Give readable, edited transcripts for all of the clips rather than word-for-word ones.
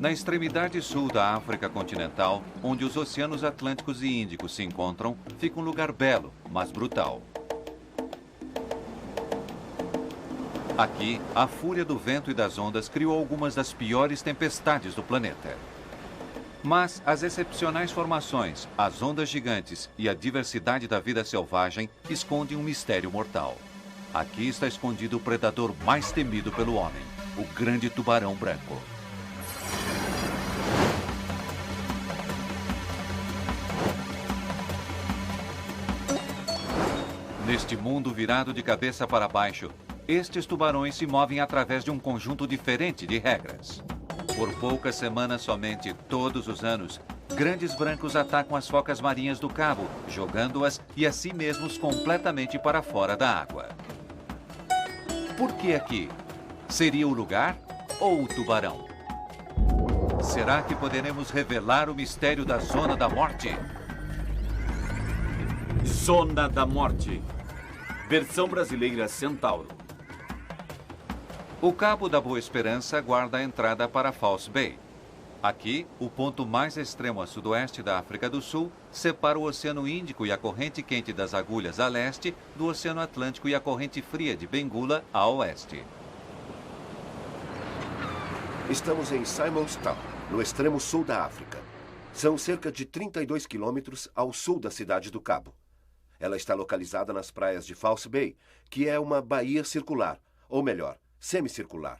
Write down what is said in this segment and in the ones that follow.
Na extremidade sul da África continental, onde os oceanos Atlânticos e Índicos se encontram, fica um lugar belo, mas brutal. Aqui, a fúria do vento e das ondas criou algumas das piores tempestades do planeta. Mas as excepcionais formações, as ondas gigantes e a diversidade da vida selvagem escondem um mistério mortal. Aqui está escondido o predador mais temido pelo homem, o grande tubarão branco. Neste mundo virado de cabeça para baixo, estes tubarões se movem através de um conjunto diferente de regras. Por poucas semanas somente, todos os anos, grandes brancos atacam as focas marinhas do cabo, jogando-as e a si mesmos completamente para fora da água. Por que aqui? Seria o lugar ou o tubarão? Será que poderemos revelar o mistério da Zona da Morte? Zona da Morte. Versão brasileira Centauro. O Cabo da Boa Esperança guarda a entrada para False Bay. Aqui, o ponto mais extremo a sudoeste da África do Sul separa o Oceano Índico e a corrente quente das Agulhas a leste do Oceano Atlântico e a corrente fria de Benguela a oeste. Estamos em Simonstown, no extremo sul da África. São cerca de 32 quilômetros ao sul da cidade do Cabo. Ela está localizada nas praias de False Bay, que é uma baía circular, ou melhor, semicircular,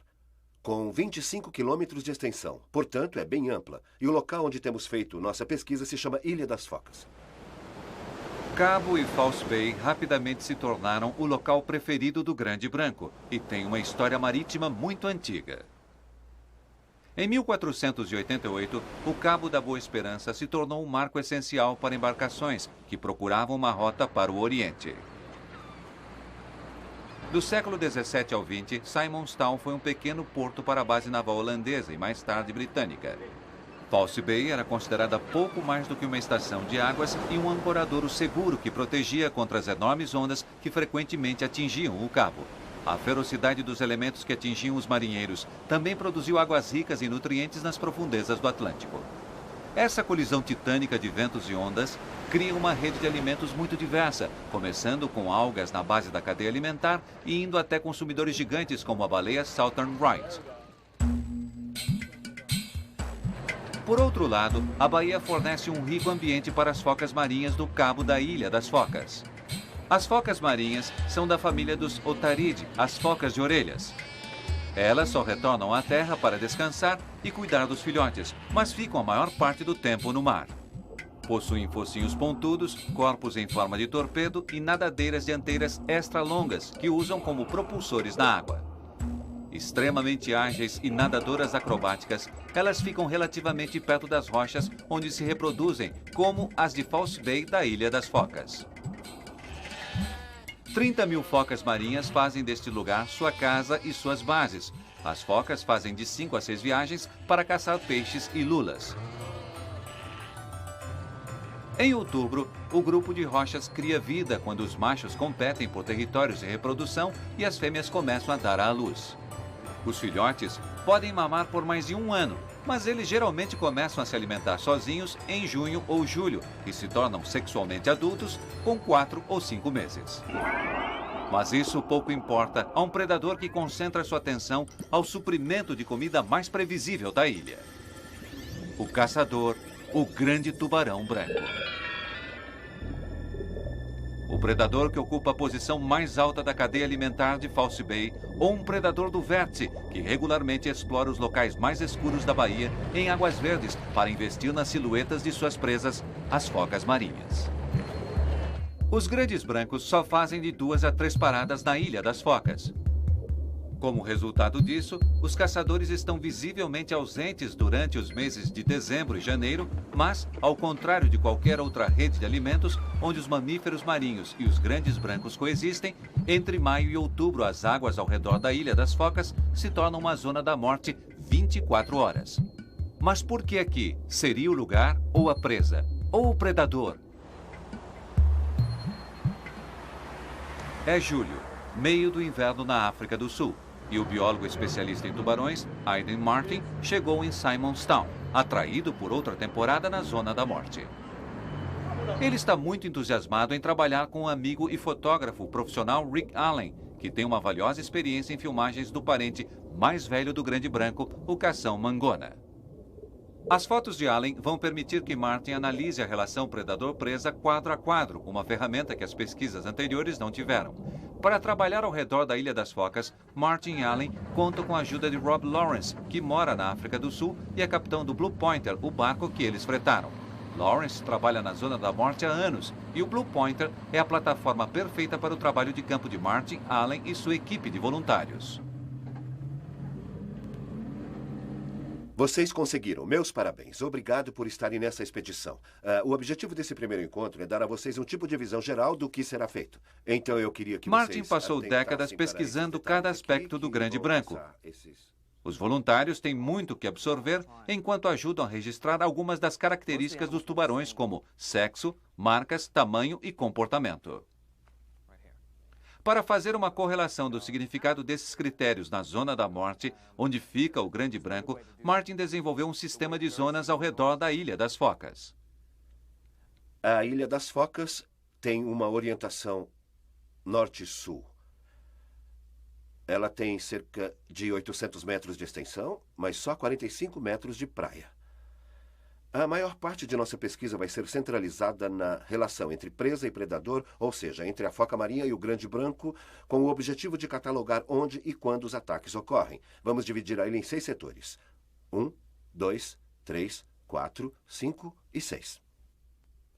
com 25 quilômetros de extensão. Portanto, é bem ampla. E o local onde temos feito nossa pesquisa se chama Ilha das Focas. Cabo e False Bay rapidamente se tornaram o local preferido do Grande Branco e tem uma história marítima muito antiga. Em 1488, o Cabo da Boa Esperança se tornou um marco essencial para embarcações que procuravam uma rota para o Oriente. Do século 17 ao 20, Simonstown foi um pequeno porto para a base naval holandesa e mais tarde britânica. False Bay era considerada pouco mais do que uma estação de águas e um ancoradouro seguro que protegia contra as enormes ondas que frequentemente atingiam o cabo. A ferocidade dos elementos que atingiam os marinheiros também produziu águas ricas em nutrientes nas profundezas do Atlântico. Essa colisão titânica de ventos e ondas cria uma rede de alimentos muito diversa, começando com algas na base da cadeia alimentar e indo até consumidores gigantes como a baleia Southern Right. Por outro lado, a baía fornece um rico ambiente para as focas marinhas do Cabo da Ilha das Focas. As focas marinhas são da família dos Otaridae, as focas de orelhas. Elas só retornam à terra para descansar e cuidar dos filhotes, mas ficam a maior parte do tempo no mar. Possuem focinhos pontudos, corpos em forma de torpedo e nadadeiras dianteiras extra longas que usam como propulsores na água. Extremamente ágeis e nadadoras acrobáticas, elas ficam relativamente perto das rochas onde se reproduzem, como as de False Bay da Ilha das Focas. 30 mil focas marinhas fazem deste lugar sua casa e suas bases. As focas fazem de 5 a 6 viagens para caçar peixes e lulas. Em outubro, o grupo de rochas cria vida quando os machos competem por territórios de reprodução e as fêmeas começam a dar à luz. Os filhotes podem mamar por mais de um ano, mas eles geralmente começam a se alimentar sozinhos em junho ou julho e se tornam sexualmente adultos com 4 ou 5 meses. Mas isso pouco importa a um predador que concentra sua atenção ao suprimento de comida mais previsível da ilha. O caçador, o grande tubarão branco. O predador que ocupa a posição mais alta da cadeia alimentar de False Bay, ou um predador do vértice, que regularmente explora os locais mais escuros da baía em águas verdes para investir nas silhuetas de suas presas, as focas marinhas. Os grandes brancos só fazem de 2 a 3 paradas na Ilha das Focas. Como resultado disso, os caçadores estão visivelmente ausentes durante os meses de dezembro e janeiro, mas, ao contrário de qualquer outra rede de alimentos, onde os mamíferos marinhos e os grandes brancos coexistem, entre maio e outubro as águas ao redor da Ilha das Focas se tornam uma zona da morte 24 horas. Mas por que aqui? Seria o lugar ou a presa? Ou o predador? É julho, meio do inverno na África do Sul. e o biólogo especialista em tubarões, Aidan Martin, chegou em Simonstown, atraído por outra temporada na Zona da Morte. Ele está muito entusiasmado em trabalhar com o amigo e fotógrafo profissional Rick Allen, que tem uma valiosa experiência em filmagens do parente mais velho do grande branco, o cação mangona. As fotos de Allen vão permitir que Martin analise a relação predador-presa quadro a quadro, uma ferramenta que as pesquisas anteriores não tiveram. Para trabalhar ao redor da Ilha das Focas, Martin e Allen contam com a ajuda de Rob Lawrence, que mora na África do Sul e é capitão do Blue Pointer, o barco que eles fretaram. Lawrence trabalha na Zona da Morte há anos e o Blue Pointer é a plataforma perfeita para o trabalho de campo de Martin, Allen e sua equipe de voluntários. Vocês conseguiram. Meus parabéns. Obrigado por estarem nessa expedição. O objetivo desse primeiro encontro é dar a vocês um tipo de visão geral do que será feito. Então eu queria que Martin vocês passou décadas pesquisando cada aspecto do Grande Branco. Os voluntários têm muito que absorver enquanto ajudam a registrar algumas das características dos tubarões, como sexo, marcas, tamanho e comportamento. Para fazer uma correlação do significado desses critérios na Zona da Morte, onde fica o Grande Branco, Martin desenvolveu um sistema de zonas ao redor da Ilha das Focas. A Ilha das Focas tem uma orientação norte-sul. Ela tem cerca de 800 metros de extensão, mas só 45 metros de praia. A maior parte de nossa pesquisa vai ser centralizada na relação entre presa e predador, ou seja, entre a foca marinha e o grande branco, com o objetivo de catalogar onde e quando os ataques ocorrem. Vamos dividir a ilha em 6 setores. 1, 2, 3, 4, 5 e 6.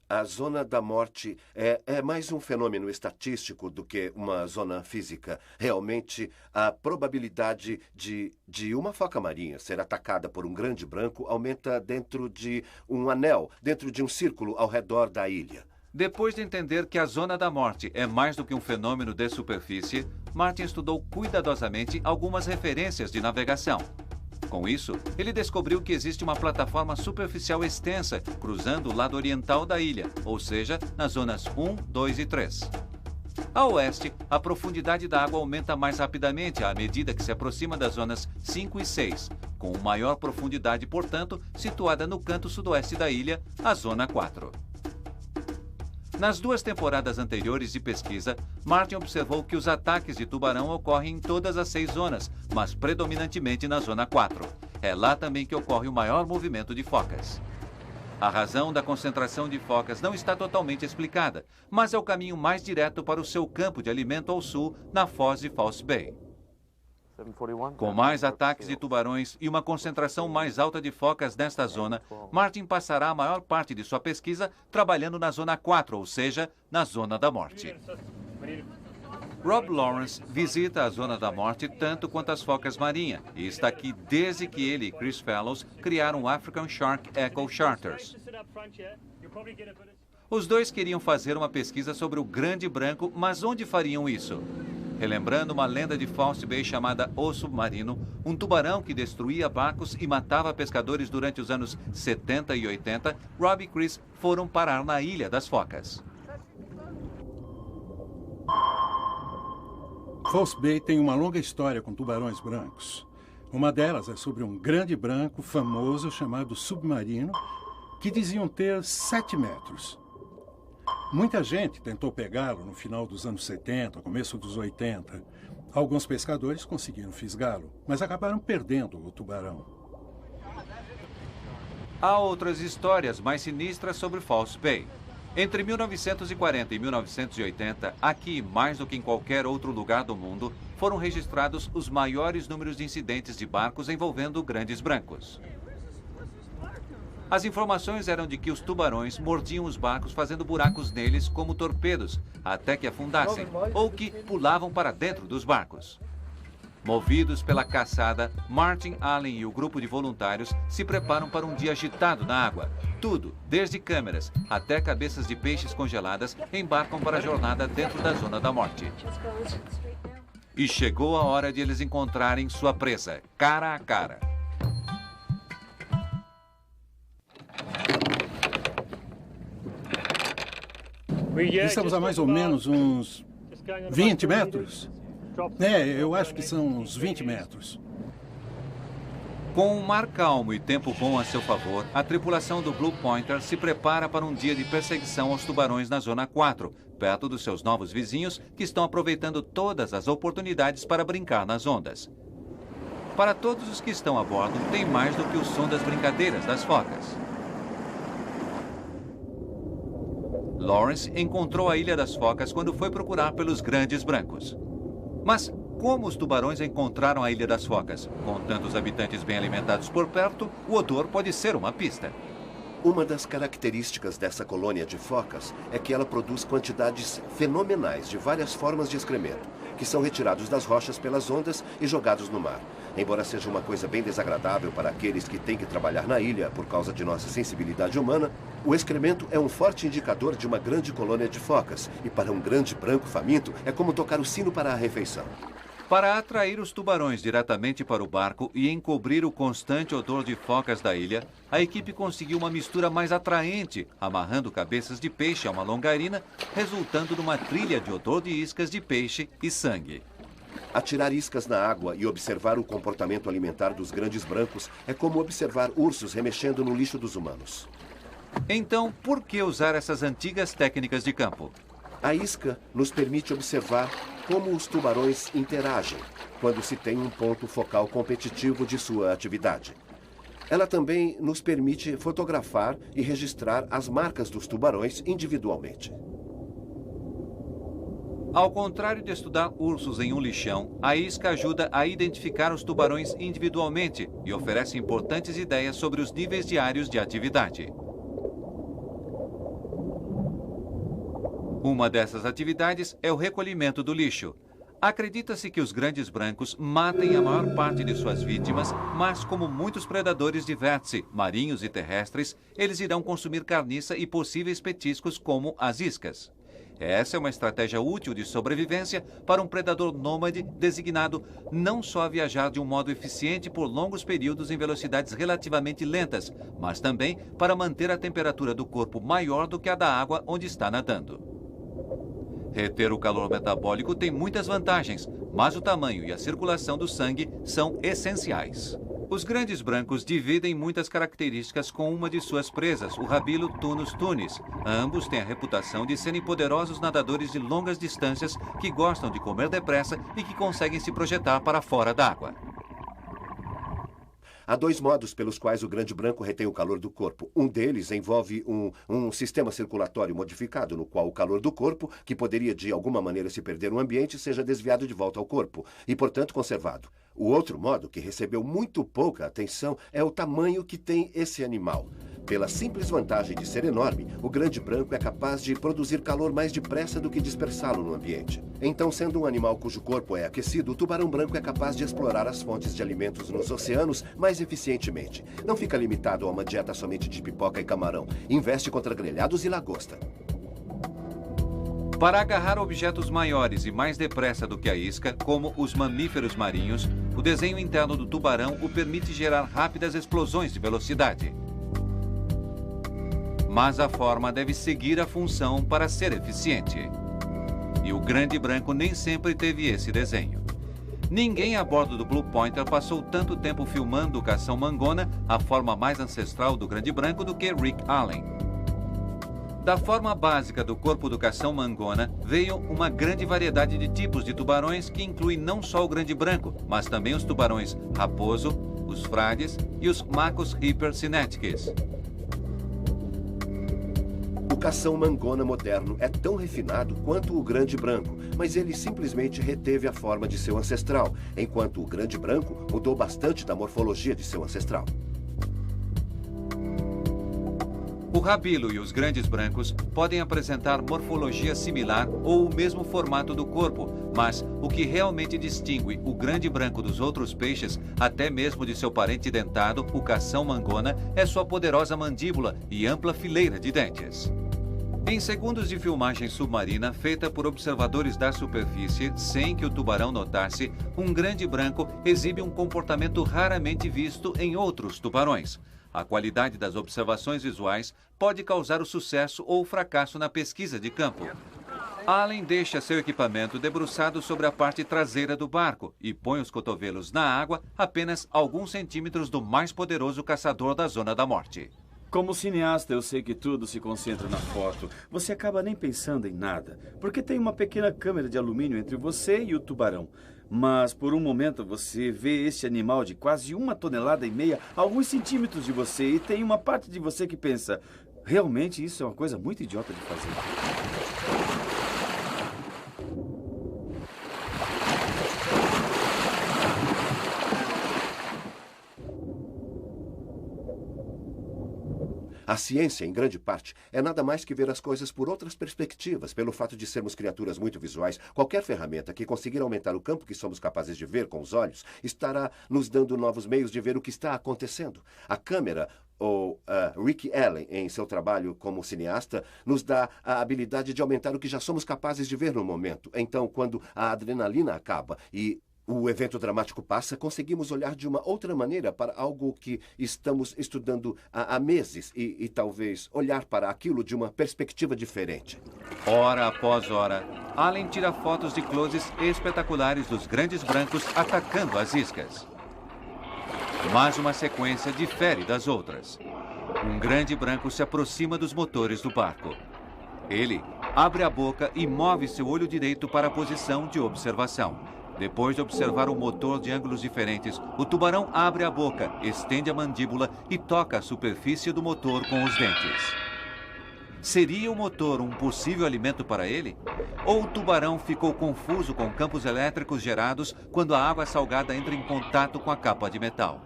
A Zona da Morte é mais um fenômeno estatístico do que uma zona física. Realmente, a probabilidade de uma foca marinha ser atacada por um grande branco aumenta dentro de um anel, dentro de um círculo ao redor da ilha. Depois de entender que a Zona da Morte é mais do que um fenômeno de superfície, Martin estudou cuidadosamente algumas referências de navegação. Com isso, ele descobriu que existe uma plataforma superficial extensa cruzando o lado oriental da ilha, ou seja, nas zonas 1, 2 e 3. A oeste, a profundidade da água aumenta mais rapidamente à medida que se aproxima das zonas 5 e 6, com maior profundidade, portanto, situada no canto sudoeste da ilha, a zona 4. Nas 2 temporadas anteriores de pesquisa, Martin observou que os ataques de tubarão ocorrem em todas as 6 zonas, mas predominantemente na zona 4. É lá também que ocorre o maior movimento de focas. A razão da concentração de focas não está totalmente explicada, mas é o caminho mais direto para o seu campo de alimento ao sul, na foz de False Bay. Com mais ataques de tubarões e uma concentração mais alta de focas nesta zona, Martin passará a maior parte de sua pesquisa trabalhando na zona 4, ou seja, na Zona da Morte. Rob Lawrence visita a Zona da Morte tanto quanto as focas marinhas e está aqui desde que ele e Chris Fellows criaram o African Shark Echo Charters. Os dois queriam fazer uma pesquisa sobre o Grande Branco, mas onde fariam isso? Relembrando uma lenda de False Bay chamada O Submarino, um tubarão que destruía barcos e matava pescadores durante os anos 70 e 80, Rob e Chris foram parar na Ilha das Focas. False Bay tem uma longa história com tubarões brancos. Uma delas é sobre um grande branco famoso chamado Submarino, que diziam ter 7 metros. Muita gente tentou pegá-lo no final dos anos 70, começo dos 80. Alguns pescadores conseguiram fisgá-lo, mas acabaram perdendo o tubarão. Há outras histórias mais sinistras sobre False Bay. Entre 1940 e 1980, aqui, mais do que em qualquer outro lugar do mundo, foram registrados os maiores números de incidentes de barcos envolvendo grandes brancos. As informações eram de que os tubarões mordiam os barcos fazendo buracos neles como torpedos, até que afundassem, ou que pulavam para dentro dos barcos. Movidos pela caçada, Martin, Allen e o grupo de voluntários se preparam para um dia agitado na água. Tudo, desde câmeras até cabeças de peixes congeladas, embarcam para a jornada dentro da Zona da Morte. E chegou a hora de eles encontrarem sua presa, cara a cara. Estamos a mais ou menos uns 20 metros. Eu acho que são uns 20 metros. Com um mar calmo e tempo bom a seu favor, a tripulação do Blue Pointer se prepara para um dia de perseguição aos tubarões na Zona 4, perto dos seus novos vizinhos que estão aproveitando todas as oportunidades para brincar nas ondas. Para todos os que estão a bordo, tem mais do que o som das brincadeiras das focas. Lawrence encontrou a Ilha das Focas quando foi procurar pelos grandes brancos. Mas como os tubarões encontraram a Ilha das Focas? Com tantos habitantes bem alimentados por perto, o odor pode ser uma pista. Uma das características dessa colônia de focas é que ela produz quantidades fenomenais de várias formas de excremento, que são retirados das rochas pelas ondas e jogados no mar. Embora seja uma coisa bem desagradável para aqueles que têm que trabalhar na ilha por causa de nossa sensibilidade humana, o excremento é um forte indicador de uma grande colônia de focas, e para um grande branco faminto é como tocar o sino para a refeição. Para atrair os tubarões diretamente para o barco e encobrir o constante odor de focas da ilha, a equipe conseguiu uma mistura mais atraente, amarrando cabeças de peixe a uma longarina, resultando numa trilha de odor de iscas de peixe e sangue. Atirar iscas na água e observar o comportamento alimentar dos grandes brancos é como observar ursos remexendo no lixo dos humanos. Então, por que usar essas antigas técnicas de campo? A isca nos permite observar como os tubarões interagem quando se tem um ponto focal competitivo de sua atividade. Ela também nos permite fotografar e registrar as marcas dos tubarões individualmente. Ao contrário de estudar ursos em um lixão, a isca ajuda a identificar os tubarões individualmente e oferece importantes ideias sobre os níveis diários de atividade. Uma dessas atividades é o recolhimento do lixo. Acredita-se que os grandes brancos matem a maior parte de suas vítimas, mas como muitos predadores de vértice, marinhos e terrestres, eles irão consumir carniça e possíveis petiscos como as iscas. Essa é uma estratégia útil de sobrevivência para um predador nômade designado não só a viajar de um modo eficiente por longos períodos em velocidades relativamente lentas, mas também para manter a temperatura do corpo maior do que a da água onde está nadando. Reter o calor metabólico tem muitas vantagens, mas o tamanho e a circulação do sangue são essenciais. Os grandes brancos dividem muitas características com uma de suas presas, o rabilo Tunus tunis. Ambos têm a reputação de serem poderosos nadadores de longas distâncias que gostam de comer depressa e que conseguem se projetar para fora d'água. Há dois modos pelos quais o grande branco retém o calor do corpo. Um deles envolve um sistema circulatório modificado, no qual o calor do corpo, que poderia de alguma maneira se perder no ambiente, seja desviado de volta ao corpo e, portanto, conservado. O outro modo, que recebeu muito pouca atenção, é o tamanho que tem esse animal. Pela simples vantagem de ser enorme, o grande branco é capaz de produzir calor mais depressa do que dispersá-lo no ambiente. Então, sendo um animal cujo corpo é aquecido, o tubarão branco é capaz de explorar as fontes de alimentos nos oceanos mais eficientemente. Não fica limitado a uma dieta somente de pipoca e camarão. Investe contra grelhados e lagosta. Para agarrar objetos maiores e mais depressa do que a isca, como os mamíferos marinhos, o desenho interno do tubarão o permite gerar rápidas explosões de velocidade. Mas a forma deve seguir a função para ser eficiente. E o grande branco nem sempre teve esse desenho. Ninguém a bordo do Blue Pointer passou tanto tempo filmando o cação mangona, a forma mais ancestral do grande branco, do que Rick Allen. Da forma básica do corpo do cação mangona, veio uma grande variedade de tipos de tubarões que inclui não só o grande branco, mas também os tubarões raposo, os frades e os Macus Hipper sineticis. O cação mangona moderno é tão refinado quanto o grande branco, mas ele simplesmente reteve a forma de seu ancestral, enquanto o grande branco mudou bastante da morfologia de seu ancestral. O rabilo e os grandes brancos podem apresentar morfologia similar ou o mesmo formato do corpo, mas o que realmente distingue o grande branco dos outros peixes, até mesmo de seu parente dentado, o cação mangona, é sua poderosa mandíbula e ampla fileira de dentes. Em segundos de filmagem submarina, feita por observadores da superfície, sem que o tubarão notasse, um grande branco exibe um comportamento raramente visto em outros tubarões. A qualidade das observações visuais pode causar o sucesso ou o fracasso na pesquisa de campo. Allen deixa seu equipamento debruçado sobre a parte traseira do barco e põe os cotovelos na água apenas alguns centímetros do mais poderoso caçador da Zona da Morte. Como cineasta, eu sei que tudo se concentra na foto. Você acaba nem pensando em nada, porque tem uma pequena câmera de alumínio entre você e o tubarão. Mas, por um momento, você vê este animal de quase 1,5 toneladas a alguns centímetros de você e tem uma parte de você que pensa, realmente isso é uma coisa muito idiota de fazer. A ciência, em grande parte, é nada mais que ver as coisas por outras perspectivas. Pelo fato de sermos criaturas muito visuais, qualquer ferramenta que conseguir aumentar o campo que somos capazes de ver com os olhos estará nos dando novos meios de ver o que está acontecendo. A câmera, ou Rick Allen, em seu trabalho como cineasta, nos dá a habilidade de aumentar o que já somos capazes de ver no momento. Então, quando a adrenalina acaba e o evento dramático passa, conseguimos olhar de uma outra maneira para algo que estamos estudando há meses e talvez olhar para aquilo de uma perspectiva diferente. Hora após hora, Allen tira fotos de closes espetaculares dos grandes brancos atacando as iscas. Mas uma sequência difere das outras. Um grande branco se aproxima dos motores do barco. Ele abre a boca e move seu olho direito para a posição de observação. Depois de observar o motor de ângulos diferentes, o tubarão abre a boca, estende a mandíbula e toca a superfície do motor com os dentes. Seria o motor um possível alimento para ele? Ou o tubarão ficou confuso com campos elétricos gerados quando a água salgada entra em contato com a capa de metal?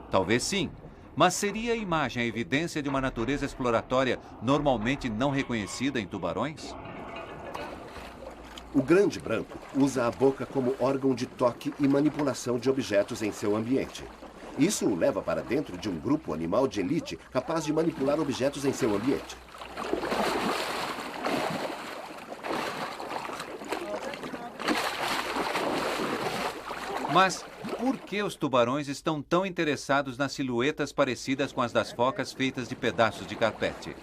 Talvez sim, mas seria a imagem a evidência de uma natureza exploratória normalmente não reconhecida em tubarões? O grande branco usa a boca como órgão de toque e manipulação de objetos em seu ambiente. Isso o leva para dentro de um grupo animal de elite capaz de manipular objetos em seu ambiente. Mas por que os tubarões estão tão interessados nas silhuetas parecidas com as das focas feitas de pedaços de carpete?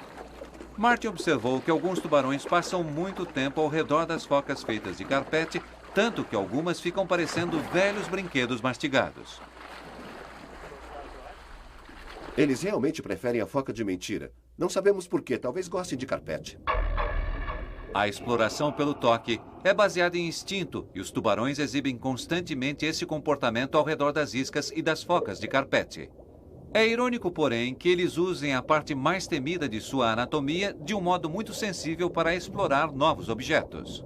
Martin observou que alguns tubarões passam muito tempo ao redor das focas feitas de carpete, tanto que algumas ficam parecendo velhos brinquedos mastigados. Eles realmente preferem a foca de mentira. Não sabemos por quê, talvez gostem de carpete. A exploração pelo toque é baseada em instinto e os tubarões exibem constantemente esse comportamento ao redor das iscas e das focas de carpete. É irônico, porém, que eles usem a parte mais temida de sua anatomia de um modo muito sensível para explorar novos objetos.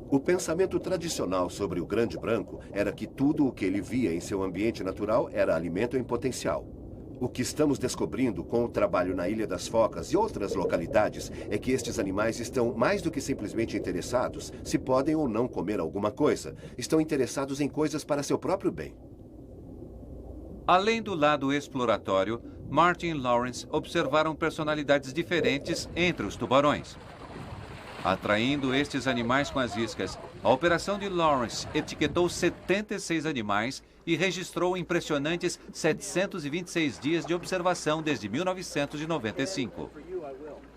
O pensamento tradicional sobre o grande branco era que tudo o que ele via em seu ambiente natural era alimento em potencial. O que estamos descobrindo com o trabalho na Ilha das Focas e outras localidades é que estes animais estão mais do que simplesmente interessados se podem ou não comer alguma coisa. Estão interessados em coisas para seu próprio bem. Além do lado exploratório, Martin e Lawrence observaram personalidades diferentes entre os tubarões. Atraindo estes animais com as iscas, a operação de Lawrence etiquetou 76 animais e registrou impressionantes 726 dias de observação desde 1995.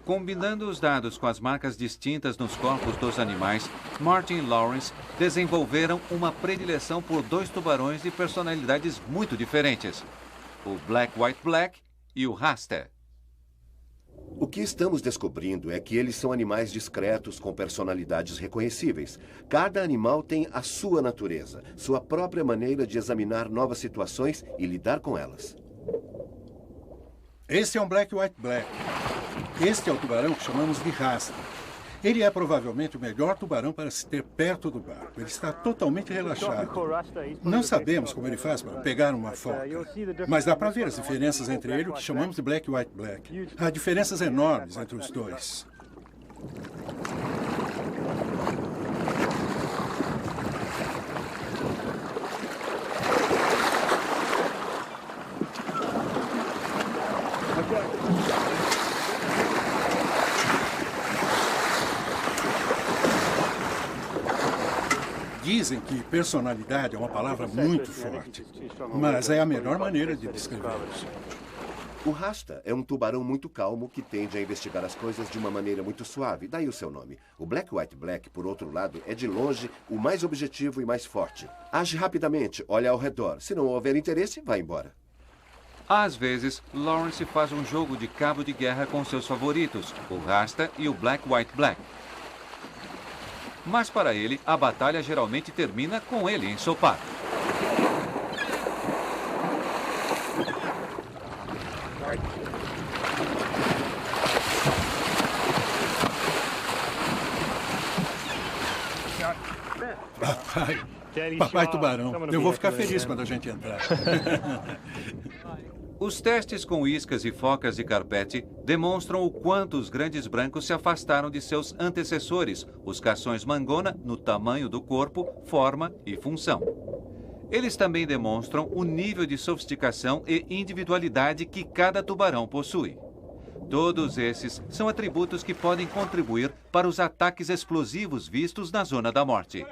Combinando os dados com as marcas distintas nos corpos dos animais, Martin e Lawrence desenvolveram uma predileção por dois tubarões de personalidades muito diferentes, o Black White Black e o Raster. O que estamos descobrindo é que eles são animais discretos com personalidades reconhecíveis. Cada animal tem a sua natureza, sua própria maneira de examinar novas situações e lidar com elas. Esse é um Black White Black. Este é o tubarão que chamamos de Raster. Ele é provavelmente o melhor tubarão para se ter perto do barco. Ele está totalmente relaxado. Não sabemos como ele faz para pegar uma foca, mas dá para ver as diferenças entre ele e o que chamamos de Black White Black. Há diferenças enormes entre os dois. Dizem que personalidade é uma palavra muito forte, mas é a melhor maneira de descrevê-los. O rasta é um tubarão muito calmo que tende a investigar as coisas de uma maneira muito suave, daí o seu nome. O Black White Black, por outro lado, é de longe o mais objetivo e mais forte. Age rapidamente, olha ao redor. Se não houver interesse, vai embora. Às vezes, Lawrence faz um jogo de cabo de guerra com seus favoritos, o rasta e o Black White Black. Mas para ele, a batalha geralmente termina com ele ensopado. Papai Tubarão, eu vou ficar feliz quando a gente entrar. Os testes com iscas e focas de carpete demonstram o quanto os grandes brancos se afastaram de seus antecessores, os cações mangona, no tamanho do corpo, forma e função. Eles também demonstram o nível de sofisticação e individualidade que cada tubarão possui. Todos esses são atributos que podem contribuir para os ataques explosivos vistos na Zona da Morte.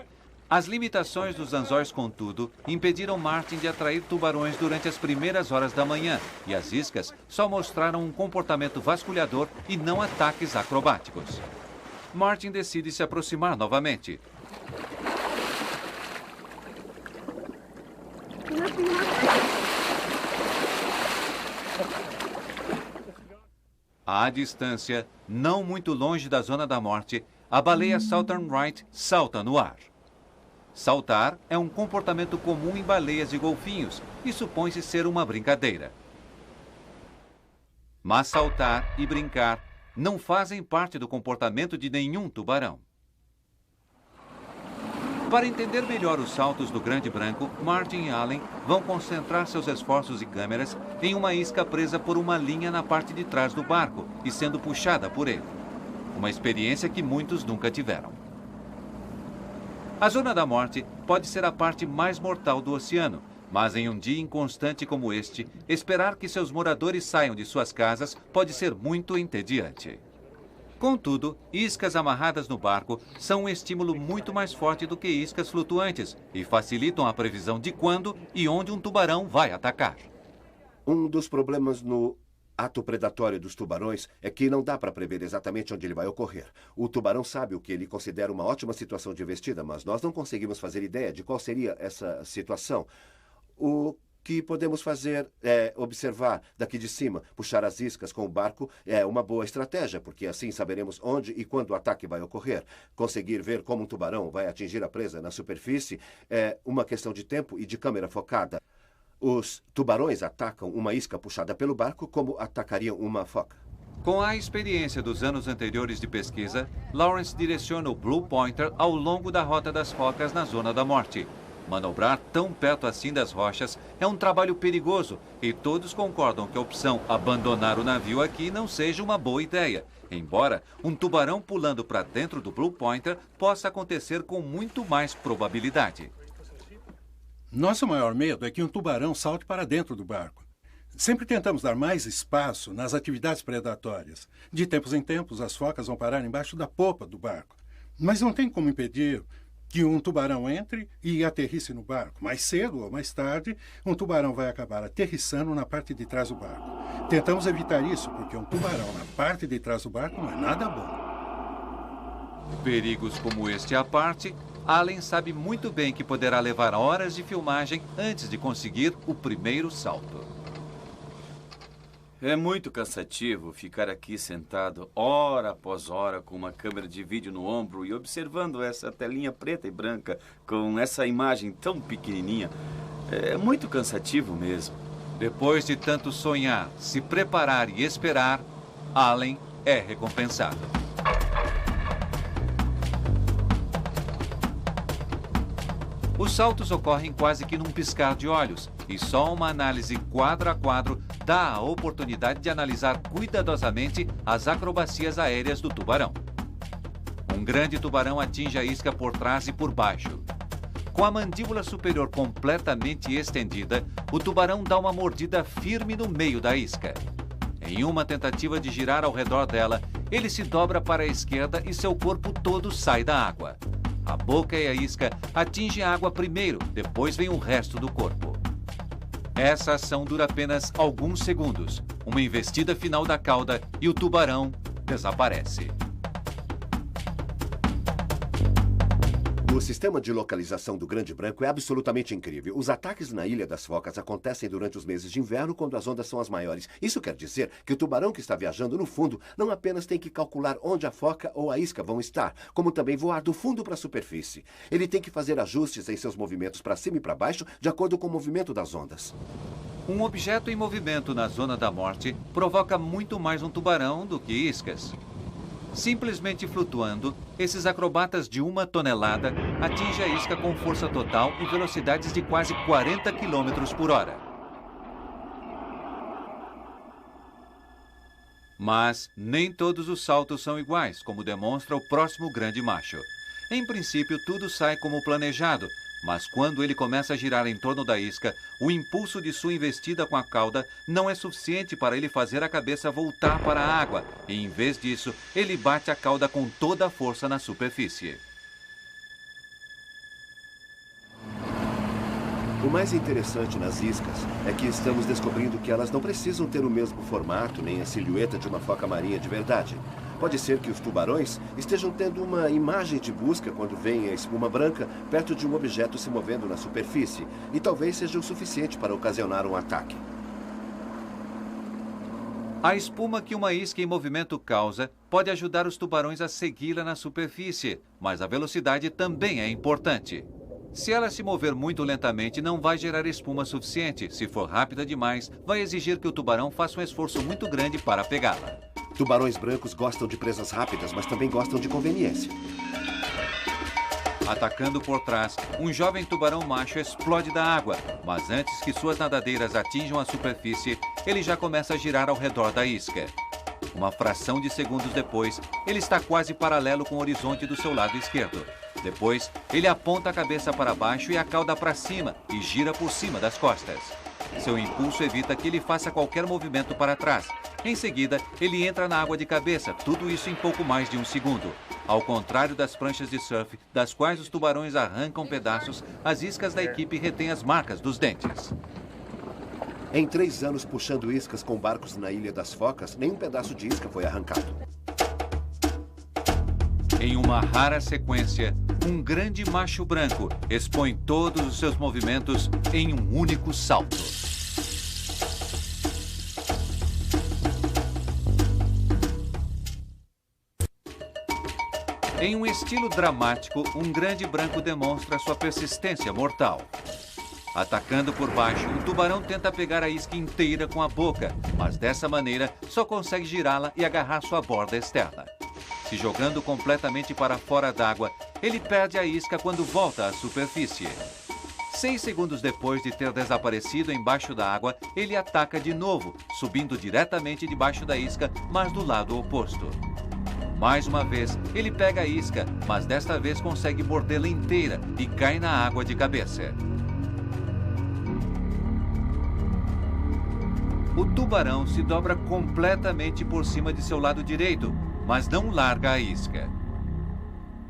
As limitações dos anzóis, contudo, impediram Martin de atrair tubarões durante as primeiras horas da manhã, e as iscas só mostraram um comportamento vasculhador e não ataques acrobáticos. Martin decide se aproximar novamente. À distância, não muito longe da Zona da Morte, a baleia Southern Right salta no ar. Saltar é um comportamento comum em baleias e golfinhos e supõe-se ser uma brincadeira. Mas saltar e brincar não fazem parte do comportamento de nenhum tubarão. Para entender melhor os saltos do grande branco, Martin e Allen vão concentrar seus esforços e câmeras em uma isca presa por uma linha na parte de trás do barco e sendo puxada por ele. Uma experiência que muitos nunca tiveram. A Zona da Morte pode ser a parte mais mortal do oceano, mas em um dia inconstante como este, esperar que seus moradores saiam de suas casas pode ser muito entediante. Contudo, iscas amarradas no barco são um estímulo muito mais forte do que iscas flutuantes e facilitam a previsão de quando e onde um tubarão vai atacar. Um dos problemas no ato predatório dos tubarões é que não dá para prever exatamente onde ele vai ocorrer. O tubarão sabe o que ele considera uma ótima situação de investida, mas nós não conseguimos fazer ideia de qual seria essa situação. O que podemos fazer é observar daqui de cima. Puxar as iscas com o barco é uma boa estratégia, porque assim saberemos onde e quando o ataque vai ocorrer. Conseguir ver como um tubarão vai atingir a presa na superfície é uma questão de tempo e de câmera focada. Os tubarões atacam uma isca puxada pelo barco como atacariam uma foca. Com a experiência dos anos anteriores de pesquisa, Lawrence direciona o Blue Pointer ao longo da rota das focas na Zona da Morte. Manobrar tão perto assim das rochas é um trabalho perigoso e todos concordam que a opção abandonar o navio aqui não seja uma boa ideia, embora um tubarão pulando para dentro do Blue Pointer possa acontecer com muito mais probabilidade. Nosso maior medo é que um tubarão salte para dentro do barco. Sempre tentamos dar mais espaço nas atividades predatórias. De tempos em tempos, as focas vão parar embaixo da popa do barco. Mas não tem como impedir que um tubarão entre e aterrisse no barco. Mais cedo ou mais tarde, um tubarão vai acabar aterrissando na parte de trás do barco. Tentamos evitar isso, porque um tubarão na parte de trás do barco não é nada bom. Perigos como este à parte, Allen sabe muito bem que poderá levar horas de filmagem antes de conseguir o primeiro salto. É muito cansativo ficar aqui sentado hora após hora com uma câmera de vídeo no ombro e observando essa telinha preta e branca com essa imagem tão pequenininha. É muito cansativo mesmo. Depois de tanto sonhar, se preparar e esperar, Allen é recompensado. Os saltos ocorrem quase que num piscar de olhos, e só uma análise quadro a quadro dá a oportunidade de analisar cuidadosamente as acrobacias aéreas do tubarão. Um grande tubarão atinge a isca por trás e por baixo. Com a mandíbula superior completamente estendida, o tubarão dá uma mordida firme no meio da isca. Em uma tentativa de girar ao redor dela, ele se dobra para a esquerda e seu corpo todo sai da água. A boca e a isca atingem a água primeiro, depois vem o resto do corpo. Essa ação dura apenas alguns segundos. Uma investida final da cauda e o tubarão desaparece. O sistema de localização do Grande Branco é absolutamente incrível. Os ataques na Ilha das Focas acontecem durante os meses de inverno, quando as ondas são as maiores. Isso quer dizer que o tubarão que está viajando no fundo não apenas tem que calcular onde a foca ou a isca vão estar, como também voar do fundo para a superfície. Ele tem que fazer ajustes em seus movimentos para cima e para baixo, de acordo com o movimento das ondas. Um objeto em movimento na zona da morte provoca muito mais um tubarão do que iscas. Simplesmente flutuando, esses acrobatas de 1 tonelada atingem a isca com força total e velocidades de quase 40 km por hora. Mas nem todos os saltos são iguais, como demonstra o próximo grande macho. Em princípio, tudo sai como planejado, mas quando ele começa a girar em torno da isca, o impulso de sua investida com a cauda não é suficiente para ele fazer a cabeça voltar para a água, e em vez disso, ele bate a cauda com toda a força na superfície. O mais interessante nas iscas é que estamos descobrindo que elas não precisam ter o mesmo formato nem a silhueta de uma foca marinha de verdade. Pode ser que os tubarões estejam tendo uma imagem de busca quando veem a espuma branca perto de um objeto se movendo na superfície, e talvez seja o suficiente para ocasionar um ataque. A espuma que uma isca em movimento causa pode ajudar os tubarões a segui-la na superfície, mas a velocidade também é importante. Se ela se mover muito lentamente, não vai gerar espuma suficiente. Se for rápida demais, vai exigir que o tubarão faça um esforço muito grande para pegá-la. Tubarões brancos gostam de presas rápidas, mas também gostam de conveniência. Atacando por trás, um jovem tubarão macho explode da água, mas antes que suas nadadeiras atinjam a superfície, ele já começa a girar ao redor da isca. Uma fração de segundos depois, ele está quase paralelo com o horizonte do seu lado esquerdo. Depois, ele aponta a cabeça para baixo e a cauda para cima e gira por cima das costas. Seu impulso evita que ele faça qualquer movimento para trás. Em seguida, ele entra na água de cabeça, tudo isso em pouco mais de um segundo. Ao contrário das pranchas de surf, das quais os tubarões arrancam pedaços, as iscas da equipe retêm as marcas dos dentes. Em 3 anos puxando iscas com barcos na Ilha das Focas, nenhum pedaço de isca foi arrancado. Em uma rara sequência, um grande macho branco expõe todos os seus movimentos em um único salto. Em um estilo dramático, um grande branco demonstra sua persistência mortal. Atacando por baixo, o tubarão tenta pegar a isca inteira com a boca, mas dessa maneira só consegue girá-la e agarrar sua borda externa. Se jogando completamente para fora d'água, ele perde a isca quando volta à superfície. 6 segundos depois de ter desaparecido embaixo da água, ele ataca de novo, subindo diretamente debaixo da isca, mas do lado oposto. Mais uma vez, ele pega a isca, mas desta vez consegue mordê-la inteira e cai na água de cabeça. O tubarão se dobra completamente por cima de seu lado direito, mas não larga a isca.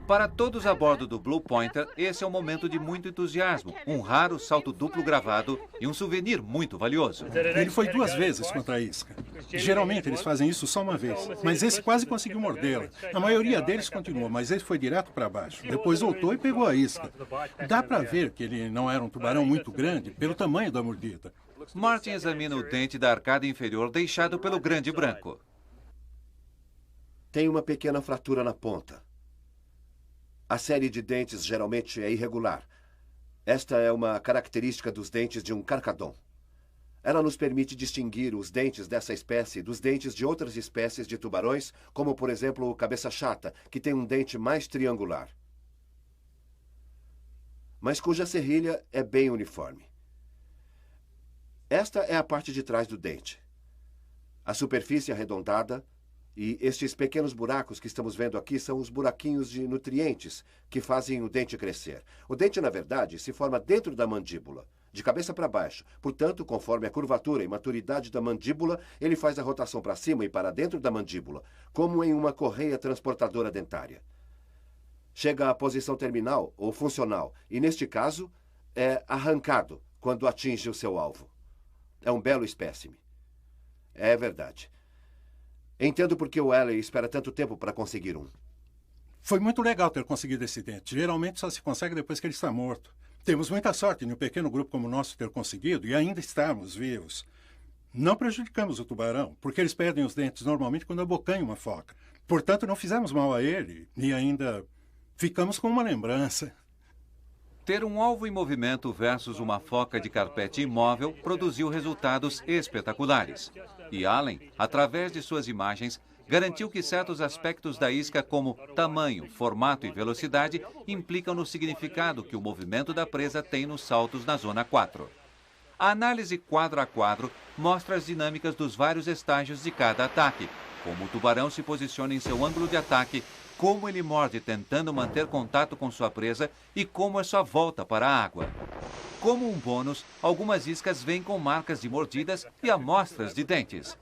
Para todos a bordo do Blue Pointer, esse é um momento de muito entusiasmo, um raro salto duplo gravado e um souvenir muito valioso. Ele foi 2 vezes contra a isca. Geralmente eles fazem isso só uma vez, mas esse quase conseguiu mordê-la. A maioria deles continuou, mas esse foi direto para baixo. Depois voltou e pegou a isca. Dá para ver que ele não era um tubarão muito grande pelo tamanho da mordida. Martin examina o dente da arcada inferior deixado pelo grande branco. Tem uma pequena fratura na ponta. A série de dentes geralmente é irregular. Esta é uma característica dos dentes de um carcadon. Ela nos permite distinguir os dentes dessa espécie dos dentes de outras espécies de tubarões, como, por exemplo, o cabeça-chata, que tem um dente mais triangular, mas cuja serrilha é bem uniforme. Esta é a parte de trás do dente. A superfície arredondada e estes pequenos buracos que estamos vendo aqui são os buraquinhos de nutrientes que fazem o dente crescer. O dente, na verdade, se forma dentro da mandíbula, de cabeça para baixo. Portanto, conforme a curvatura e maturidade da mandíbula, ele faz a rotação para cima e para dentro da mandíbula, como em uma correia transportadora dentária. Chega à posição terminal ou funcional e, neste caso, é arrancado quando atinge o seu alvo. É um belo espécime. É verdade. Entendo por que o Alley espera tanto tempo para conseguir um. Foi muito legal ter conseguido esse dente. Geralmente só se consegue depois que ele está morto. Temos muita sorte em um pequeno grupo como o nosso ter conseguido e ainda estarmos vivos. Não prejudicamos o tubarão, porque eles perdem os dentes normalmente quando abocanham uma foca. Portanto, não fizemos mal a ele e ainda ficamos com uma lembrança. Ter um alvo em movimento versus uma foca de carpete imóvel produziu resultados espetaculares. E Allen, através de suas imagens, garantiu que certos aspectos da isca, como tamanho, formato e velocidade, implicam no significado que o movimento da presa tem nos saltos na zona 4. A análise quadro a quadro mostra as dinâmicas dos vários estágios de cada ataque, como o tubarão se posiciona em seu ângulo de ataque, como ele morde tentando manter contato com sua presa e como é sua volta para a água. Como um bônus, algumas iscas vêm com marcas de mordidas e amostras de dentes.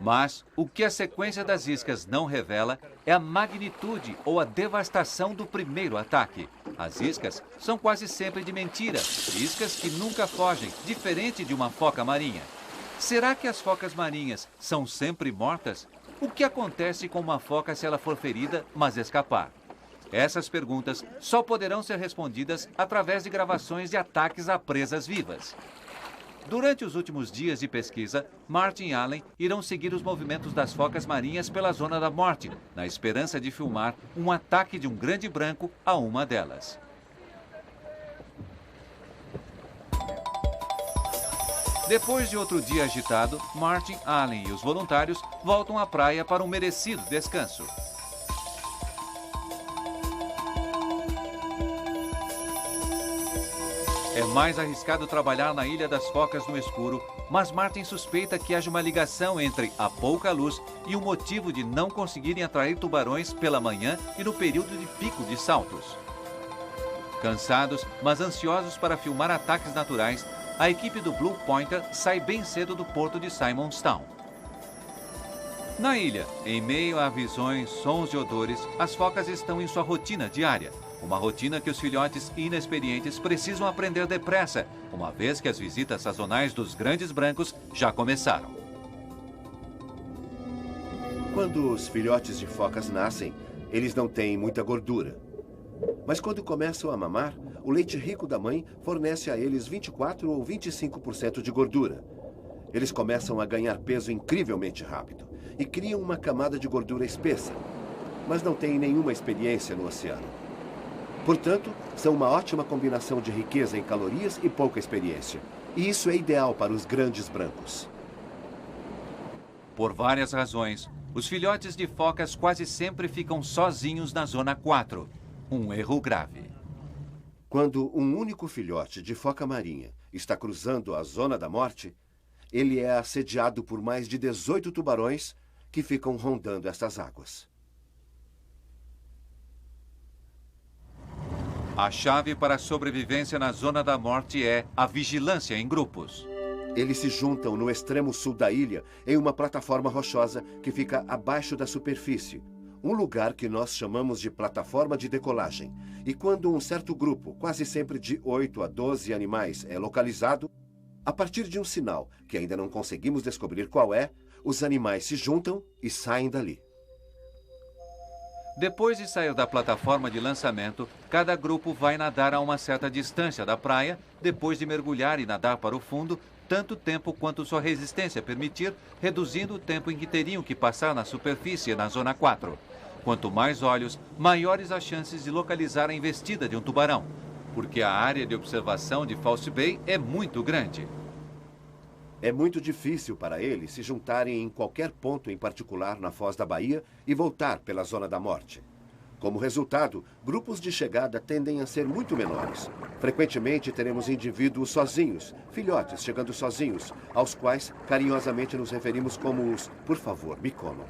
Mas o que a sequência das iscas não revela é a magnitude ou a devastação do primeiro ataque. As iscas são quase sempre de mentira, iscas que nunca fogem, diferente de uma foca marinha. Será que as focas marinhas são sempre mortas? O que acontece com uma foca se ela for ferida, mas escapar? Essas perguntas só poderão ser respondidas através de gravações de ataques a presas vivas. Durante os últimos dias de pesquisa, Martin e Allen irão seguir os movimentos das focas marinhas pela zona da morte, na esperança de filmar um ataque de um grande branco a uma delas. Depois de outro dia agitado, Martin, Allen e os voluntários voltam à praia para um merecido descanso. É mais arriscado trabalhar na Ilha das Focas no escuro, mas Martin suspeita que haja uma ligação entre a pouca luz e o motivo de não conseguirem atrair tubarões pela manhã e no período de pico de saltos. Cansados, mas ansiosos para filmar ataques naturais, a equipe do Blue Pointer sai bem cedo do porto de Simonstown. Na ilha, em meio a visões, sons e odores, as focas estão em sua rotina diária. Uma rotina que os filhotes inexperientes precisam aprender depressa, uma vez que as visitas sazonais dos grandes brancos já começaram. Quando os filhotes de focas nascem, eles não têm muita gordura. Mas quando começam a mamar, o leite rico da mãe fornece a eles 24 ou 25% de gordura. Eles começam a ganhar peso incrivelmente rápido e criam uma camada de gordura espessa, mas não têm nenhuma experiência no oceano. Portanto, são uma ótima combinação de riqueza em calorias e pouca experiência. E isso é ideal para os grandes brancos. Por várias razões, os filhotes de focas quase sempre ficam sozinhos na zona 4. Um erro grave. Quando um único filhote de foca marinha está cruzando a zona da morte, ele é assediado por mais de 18 tubarões que ficam rondando estas águas. A chave para a sobrevivência na zona da morte é a vigilância em grupos. Eles se juntam no extremo sul da ilha, em uma plataforma rochosa que fica abaixo da superfície. Um lugar que nós chamamos de plataforma de decolagem. E quando um certo grupo, quase sempre de 8 a 12 animais, é localizado, a partir de um sinal que ainda não conseguimos descobrir qual é, os animais se juntam e saem dali. Depois de sair da plataforma de lançamento, cada grupo vai nadar a uma certa distância da praia, depois de mergulhar e nadar para o fundo, tanto tempo quanto sua resistência permitir, reduzindo o tempo em que teriam que passar na superfície na zona 4. Quanto mais olhos, maiores as chances de localizar a investida de um tubarão, porque a área de observação de False Bay é muito grande. É muito difícil para eles se juntarem em qualquer ponto em particular na Foz da Baía e voltar pela Zona da Morte. Como resultado, grupos de chegada tendem a ser muito menores. Frequentemente teremos indivíduos sozinhos, filhotes chegando sozinhos, aos quais carinhosamente nos referimos como os "por favor, me comam".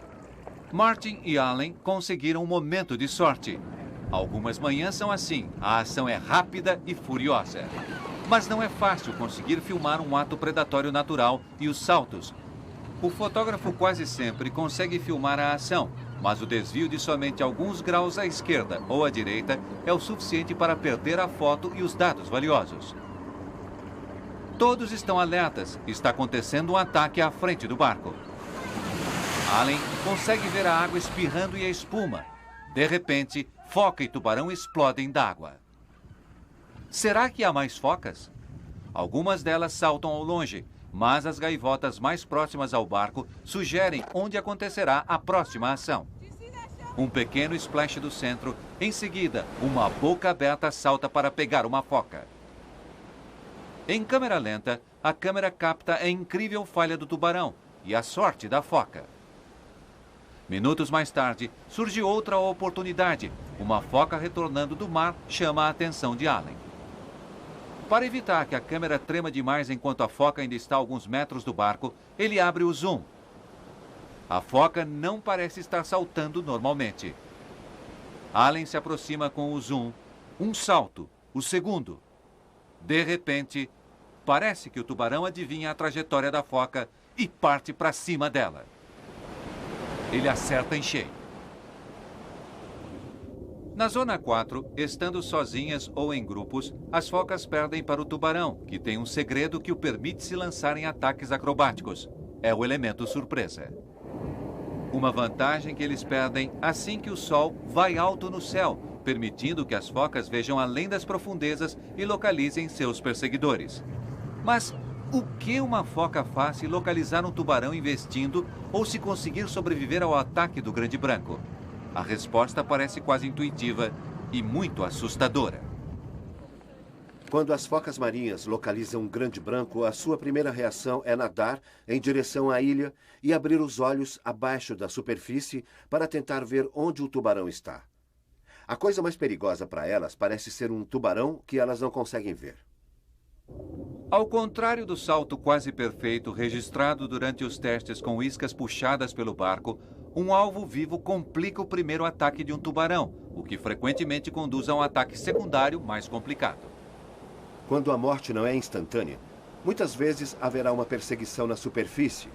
Martin e Allen conseguiram um momento de sorte. Algumas manhãs são assim, a ação é rápida e furiosa. Mas não é fácil conseguir filmar um ato predatório natural e os saltos. O fotógrafo quase sempre consegue filmar a ação, mas o desvio de somente alguns graus à esquerda ou à direita é o suficiente para perder a foto e os dados valiosos. Todos estão alertas. Está acontecendo um ataque à frente do barco. Allen consegue ver a água espirrando e a espuma. De repente, foca e tubarão explodem d'água. Será que há mais focas? Algumas delas saltam ao longe, mas as gaivotas mais próximas ao barco sugerem onde acontecerá a próxima ação. Um pequeno splash do centro, em seguida, uma boca aberta salta para pegar uma foca. Em câmera lenta, a câmera capta a incrível falha do tubarão e a sorte da foca. Minutos mais tarde, surge outra oportunidade. Uma foca retornando do mar chama a atenção de Allen. Para evitar que a câmera trema demais enquanto a foca ainda está a alguns metros do barco, ele abre o zoom. A foca não parece estar saltando normalmente. Allen se aproxima com o zoom. Um salto, o segundo. De repente, parece que o tubarão adivinha a trajetória da foca e parte para cima dela. Ele acerta em cheio. Na zona 4, estando sozinhas ou em grupos, as focas perdem para o tubarão, que tem um segredo que o permite se lançar em ataques acrobáticos. É o elemento surpresa. Uma vantagem que eles perdem assim que o sol vai alto no céu, permitindo que as focas vejam além das profundezas e localizem seus perseguidores. Mas o que uma foca faz se localizar um tubarão investindo ou se conseguir sobreviver ao ataque do grande branco? A resposta parece quase intuitiva e muito assustadora. Quando as focas marinhas localizam um grande branco, a sua primeira reação é nadar em direção à ilha e abrir os olhos abaixo da superfície para tentar ver onde o tubarão está. A coisa mais perigosa para elas parece ser um tubarão que elas não conseguem ver. Ao contrário do salto quase perfeito registrado durante os testes com iscas puxadas pelo barco, um alvo vivo complica o primeiro ataque de um tubarão, o que frequentemente conduz a um ataque secundário mais complicado. Quando a morte não é instantânea, muitas vezes haverá uma perseguição na superfície.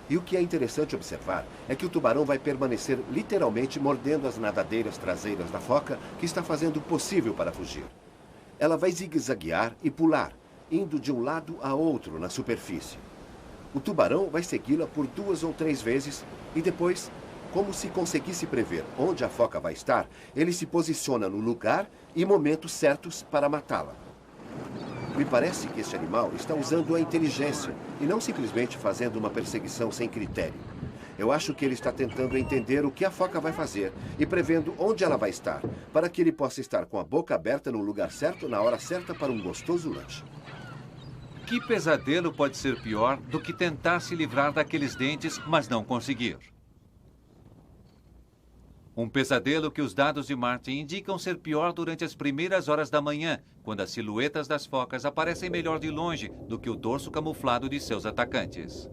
E o que é interessante observar é que o tubarão vai permanecer literalmente mordendo as nadadeiras traseiras da foca, que está fazendo o possível para fugir. Ela vai zigue-zaguear e pular, indo de um lado a outro na superfície. O tubarão vai segui-la por 2 ou 3 vezes e depois, como se conseguisse prever onde a foca vai estar, ele se posiciona no lugar e momentos certos para matá-la. Me parece que este animal está usando a inteligência e não simplesmente fazendo uma perseguição sem critério. Eu acho que ele está tentando entender o que a foca vai fazer e prevendo onde ela vai estar, para que ele possa estar com a boca aberta no lugar certo, na hora certa, para um gostoso lanche. Que pesadelo pode ser pior do que tentar se livrar daqueles dentes, mas não conseguir? Um pesadelo que os dados de Martin indicam ser pior durante as primeiras horas da manhã, quando as silhuetas das focas aparecem melhor de longe do que o dorso camuflado de seus atacantes.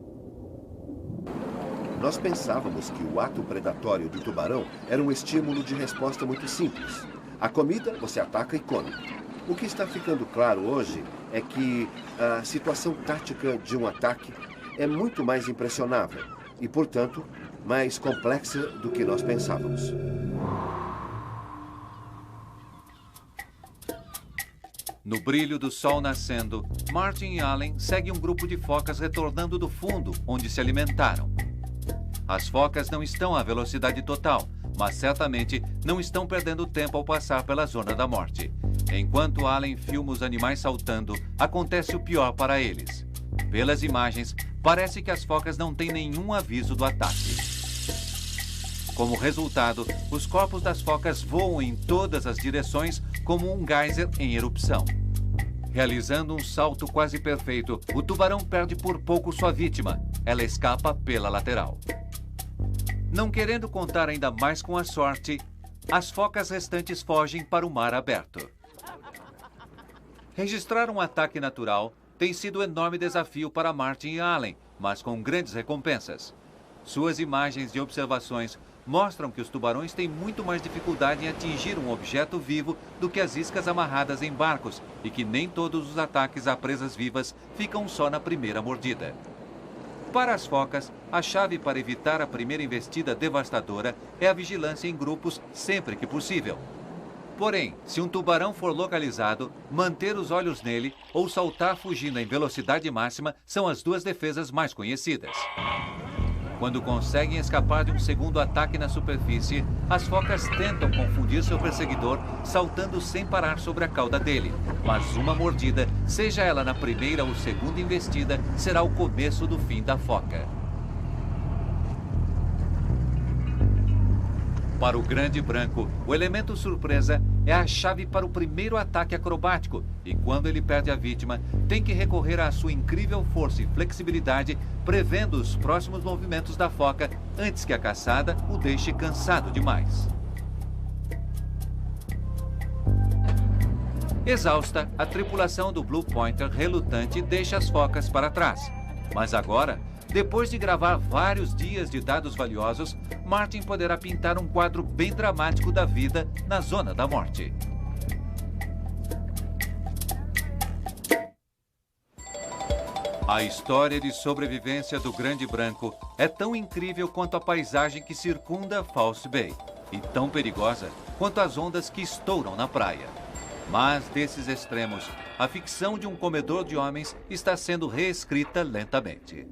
Nós pensávamos que o ato predatório do tubarão era um estímulo de resposta muito simples. A comida, você ataca e come. O que está ficando claro hoje é que a situação tática de um ataque é muito mais impressionável e, portanto, mais complexa do que nós pensávamos. No brilho do sol nascendo, Martin e Allen seguem um grupo de focas retornando do fundo, onde se alimentaram. As focas não estão à velocidade total, mas certamente não estão perdendo tempo ao passar pela zona da morte. Enquanto Allen filma os animais saltando, acontece o pior para eles. Pelas imagens, parece que as focas não têm nenhum aviso do ataque. Como resultado, os corpos das focas voam em todas as direções como um geyser em erupção. Realizando um salto quase perfeito, o tubarão perde por pouco sua vítima. Ela escapa pela lateral. Não querendo contar ainda mais com a sorte, as focas restantes fogem para o mar aberto. Registrar um ataque natural tem sido um enorme desafio para Martin e Allen, mas com grandes recompensas. Suas imagens e observações mostram que os tubarões têm muito mais dificuldade em atingir um objeto vivo do que as iscas amarradas em barcos e que nem todos os ataques a presas vivas ficam só na primeira mordida. Para as focas, a chave para evitar a primeira investida devastadora é a vigilância em grupos sempre que possível. Porém, se um tubarão for localizado, manter os olhos nele ou saltar fugindo em velocidade máxima são as duas defesas mais conhecidas. Quando conseguem escapar de um segundo ataque na superfície, as focas tentam confundir seu perseguidor, saltando sem parar sobre a cauda dele. Mas uma mordida, seja ela na primeira ou segunda investida, será o começo do fim da foca. Para o grande branco, o elemento surpresa é a chave para o primeiro ataque acrobático e quando ele perde a vítima, tem que recorrer à sua incrível força e flexibilidade, prevendo os próximos movimentos da foca antes que a caçada o deixe cansado demais. Exausta, a tripulação do Blue Pointer relutante deixa as focas para trás. Mas agora, depois de gravar vários dias de dados valiosos, Martin poderá pintar um quadro bem dramático da vida na Zona da Morte. A história de sobrevivência do Grande Branco é tão incrível quanto a paisagem que circunda False Bay e tão perigosa quanto as ondas que estouram na praia. Mas desses extremos, a ficção de um comedor de homens está sendo reescrita lentamente.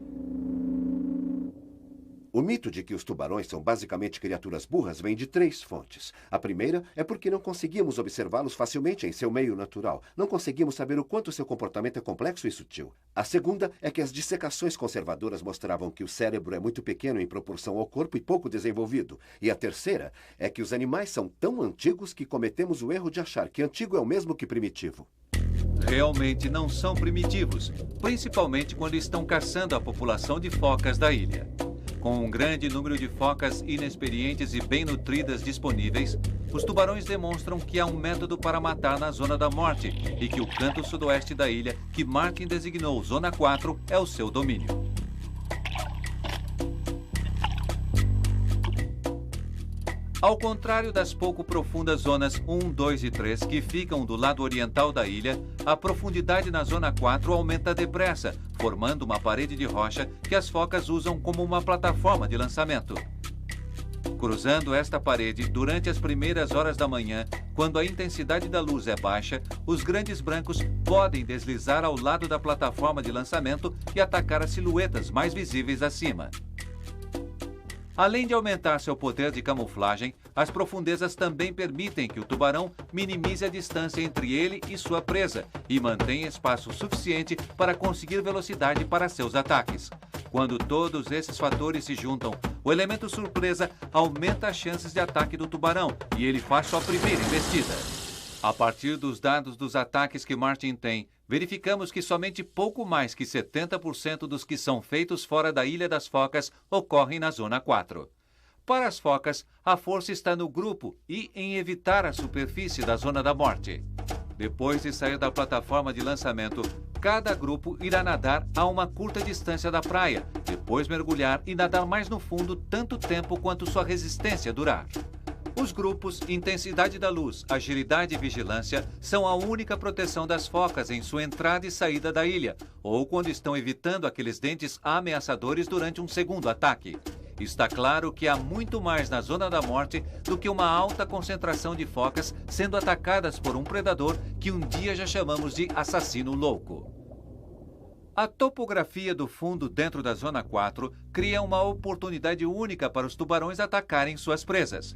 O mito de que os tubarões são basicamente criaturas burras vem de 3 fontes. A primeira é porque não conseguimos observá-los facilmente em seu meio natural. Não conseguimos saber o quanto seu comportamento é complexo e sutil. A segunda é que as dissecações conservadoras mostravam que o cérebro é muito pequeno em proporção ao corpo e pouco desenvolvido. E a terceira é que os animais são tão antigos que cometemos o erro de achar que antigo é o mesmo que primitivo. Realmente não são primitivos, principalmente quando estão caçando a população de focas da ilha. Com um grande número de focas inexperientes e bem nutridas disponíveis, os tubarões demonstram que há um método para matar na Zona da Morte e que o canto sudoeste da ilha, que Martin designou Zona 4, é o seu domínio. Ao contrário das pouco profundas zonas 1, 2 e 3, que ficam do lado oriental da ilha, a profundidade na Zona 4 aumenta depressa, formando uma parede de rocha que as focas usam como uma plataforma de lançamento. Cruzando esta parede, durante as primeiras horas da manhã, quando a intensidade da luz é baixa, os grandes brancos podem deslizar ao lado da plataforma de lançamento e atacar as silhuetas mais visíveis acima. Além de aumentar seu poder de camuflagem, as profundezas também permitem que o tubarão minimize a distância entre ele e sua presa e mantenha espaço suficiente para conseguir velocidade para seus ataques. Quando todos esses fatores se juntam, o elemento surpresa aumenta as chances de ataque do tubarão e ele faz sua primeira investida. A partir dos dados dos ataques que Martin tem, verificamos que somente pouco mais que 70% dos que são feitos fora da Ilha das Focas ocorrem na Zona 4. Para as focas, a força está no grupo e em evitar a superfície da Zona da Morte. Depois de sair da plataforma de lançamento, cada grupo irá nadar a uma curta distância da praia, depois mergulhar e nadar mais no fundo tanto tempo quanto sua resistência durar. Os grupos Intensidade da Luz, Agilidade e Vigilância são a única proteção das focas em sua entrada e saída da ilha, ou quando estão evitando aqueles dentes ameaçadores durante um segundo ataque. Está claro que há muito mais na Zona da Morte do que uma alta concentração de focas sendo atacadas por um predador que um dia já chamamos de assassino louco. A topografia do fundo dentro da Zona 4 cria uma oportunidade única para os tubarões atacarem suas presas.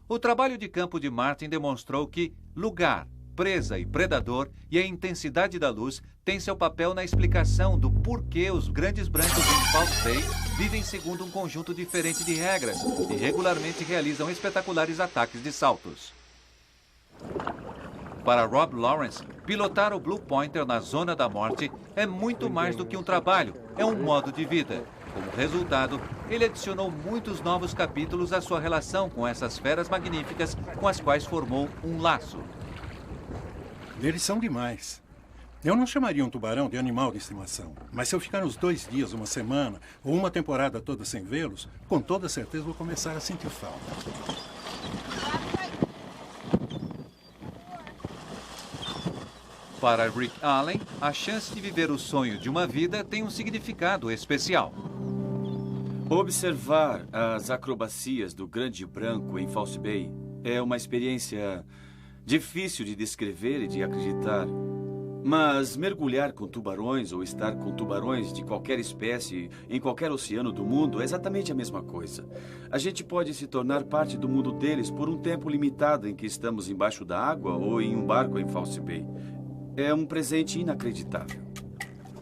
O trabalho de campo de Martin demonstrou que lugar, presa e predador e a intensidade da luz têm seu papel na explicação do porquê os grandes brancos em False Bay vivem segundo um conjunto diferente de regras e regularmente realizam espetaculares ataques de saltos. Para Rob Lawrence, pilotar o Blue Pointer na Zona da Morte é muito mais do que um trabalho, é um modo de vida. Como resultado, ele adicionou muitos novos capítulos à sua relação com essas feras magníficas com as quais formou um laço. Eles são demais. Eu não chamaria um tubarão de animal de estimação, mas se eu ficar uns 2 dias, uma semana ou uma temporada toda sem vê-los, com toda certeza vou começar a sentir falta. Para Rick Allen, a chance de viver o sonho de uma vida tem um significado especial. Observar as acrobacias do Grande Branco em False Bay É uma experiência difícil de descrever e de acreditar. Mas mergulhar com tubarões ou estar com tubarões de qualquer espécie em qualquer oceano do mundo é exatamente a mesma coisa. A gente pode se tornar parte do mundo deles por um tempo limitado em que estamos embaixo da água ou em um barco em False Bay. É um presente inacreditável.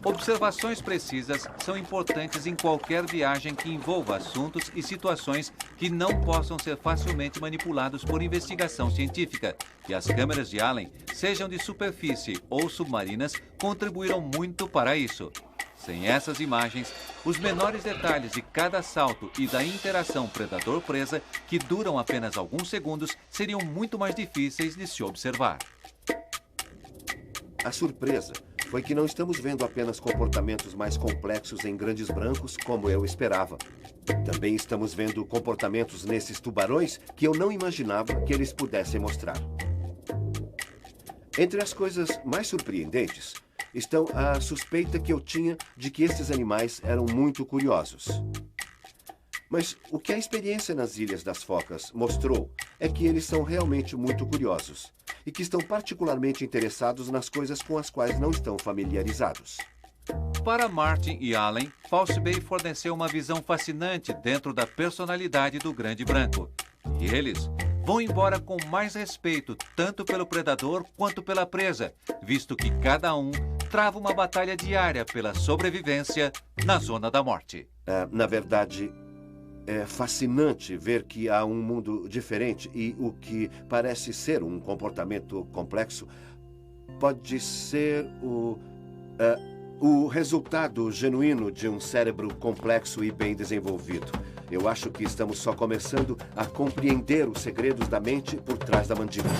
Observações precisas são importantes em qualquer viagem que envolva assuntos e situações que não possam ser facilmente manipulados por investigação científica. E as câmeras de Allen, sejam de superfície ou submarinas, contribuíram muito para isso. Sem essas imagens, os menores detalhes de cada salto e da interação predador-presa, que duram apenas alguns segundos, seriam muito mais difíceis de se observar. A surpresa foi que não estamos vendo apenas comportamentos mais complexos em grandes brancos, como eu esperava. Também estamos vendo comportamentos nesses tubarões que eu não imaginava que eles pudessem mostrar. Entre as coisas mais surpreendentes estão a suspeita que eu tinha de que esses animais eram muito curiosos. Mas o que a experiência nas Ilhas das Focas mostrou é que eles são realmente muito curiosos e que estão particularmente interessados nas coisas com as quais não estão familiarizados. Para Martin e Allen, False Bay forneceu uma visão fascinante dentro da personalidade do grande branco. E eles vão embora com mais respeito tanto pelo predador quanto pela presa, visto que cada um trava uma batalha diária pela sobrevivência na zona da morte. Na verdade, é fascinante ver que há um mundo diferente e o que parece ser um comportamento complexo pode ser o resultado genuíno de um cérebro complexo e bem desenvolvido. Eu acho que estamos só começando a compreender os segredos da mente por trás da mandíbula.